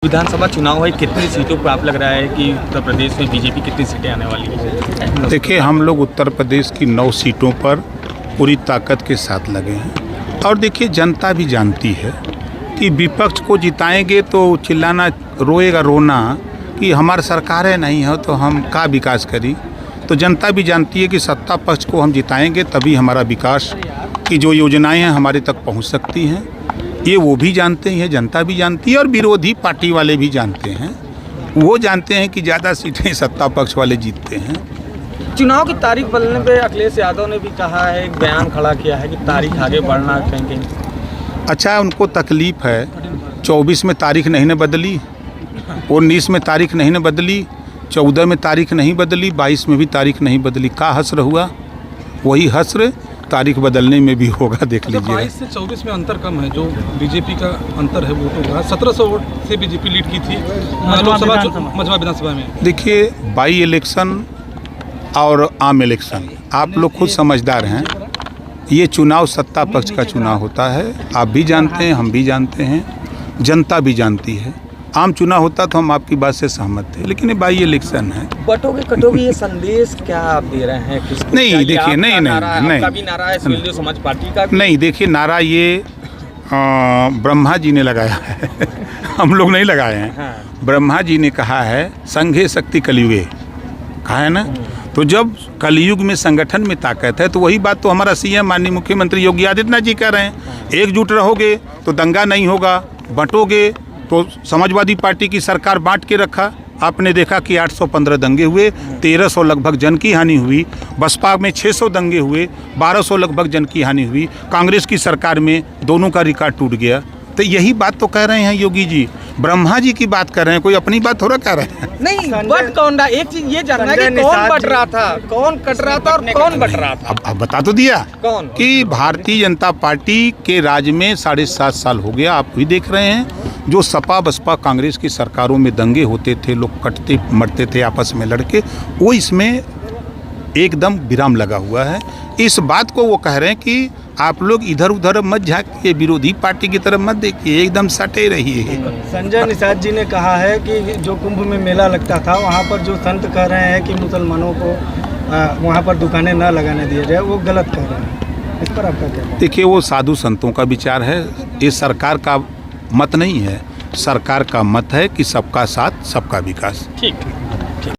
विधानसभा चुनाव है, कितनी सीटों पर आप लग रहा है कि उत्तर प्रदेश में बीजेपी कितनी सीटें आने वाली है? देखिए, हम लोग उत्तर प्रदेश की 9 सीटों पर पूरी ताकत के साथ लगे हैं और देखिए जनता भी जानती है कि विपक्ष को जिताएंगे तो चिल्लाना रोएगा रोना कि हमारी सरकारें नहीं हो तो हम का विकास करी। तो जनता भी जानती है कि सत्ता पक्ष को हम जिताएंगे तभी हमारा विकास की जो योजनाएं हैं हमारे तक पहुंच सकती हैं। ये वो भी जानते हैं, जनता भी जानती है और विरोधी पार्टी वाले भी जानते हैं। वो जानते हैं कि ज़्यादा सीटें सत्ता पक्ष वाले जीतते हैं। चुनाव की तारीख बदलने पे अखिलेश यादव ने भी कहा है, एक बयान खड़ा किया है कि तारीख आगे बढ़ना कहीं। अच्छा, उनको तकलीफ़ है, 24 में तारीख नहीं न बदली, 19 में तारीख नहीं न बदली, 14 में तारीख नहीं बदली, 22 में भी तारीख नहीं बदली। का हस्र हुआ? वही हस्र तारीख बदलने में भी होगा, देख लीजिए। 22 से 24 में अंतर कम है, जो बीजेपी का अंतर है वोटों का। 1700 वोट से बीजेपी लीड की थी मझवा विधानसभा में। देखिए, बाई इलेक्शन और आम इलेक्शन, आप लोग खुद समझदार हैं। ये चुनाव सत्ता पक्ष का चुनाव होता है, आप भी जानते हैं, हम भी जानते हैं, जनता भी जानती है। आम चुनाव होता तो हम आपकी बात से सहमत थे, लेकिन ये बाई इलेक्शन है। बटोगे कटोगे ये संदेश क्या आप दे रहे हैं? नहीं, देखिए, नहीं, समाज पार्टी का नहीं, देखिए, नारा ये ब्रह्मा जी ने लगाया है हम लोग नहीं लगाए हैं। हाँ। ब्रह्मा जी ने कहा है संघे शक्ति कलियुगे, कहा है ना। तो जब कलयुग में संगठन में ताकत है तो वही बात तो हमारा सीएम माननीय मुख्यमंत्री योगी आदित्यनाथ जी कह रहे हैं। एकजुट रहोगे तो दंगा नहीं होगा, बंटोगे तो समाजवादी पार्टी की सरकार बांट के रखा। आपने देखा कि 815 दंगे हुए, 1300 लगभग जन की हानि हुई। बसपा में 600 दंगे हुए, 1200 लगभग जन की हानि हुई। कांग्रेस की सरकार में दोनों का रिकॉर्ड टूट गया। तो यही बात तो कह रहे हैं योगी जी, ब्रह्मा जी की बात कर रहे हैं, कोई अपनी बात थोड़ा कह रहे हैं। नहीं, बट कौन रहा? एक चीज ये जानना है कि कौन बट रहा था, कौन कट रहा था और कौन बट रहा था? अब बता तो दिया कौन कि भारतीय जनता पार्टी के राज में 7.5 साल हो गया। आप भी देख रहे हैं, जो सपा बसपा कांग्रेस की सरकारों में दंगे होते थे, लोग कटते मरते थे आपस में लड़के, वो इसमें एकदम विराम लगा हुआ है। इस बात को वो कह रहे हैं कि आप लोग इधर उधर मत झांकिए, विरोधी पार्टी की तरफ मत देखिए, एकदम सटे रहिए। संजय निषाद जी ने कहा है कि जो कुंभ में मेला लगता था वहाँ पर जो संत कह रहे हैं कि मुसलमानों को वहाँ पर दुकानें न लगाने दिया जाए, वो गलत कह रहे हैं। इस पर आपका क्या? देखिए, वो साधु संतों का विचार है, ये सरकार का मत नहीं है। सरकार का मत है कि सबका साथ सबका विकास। ठीक।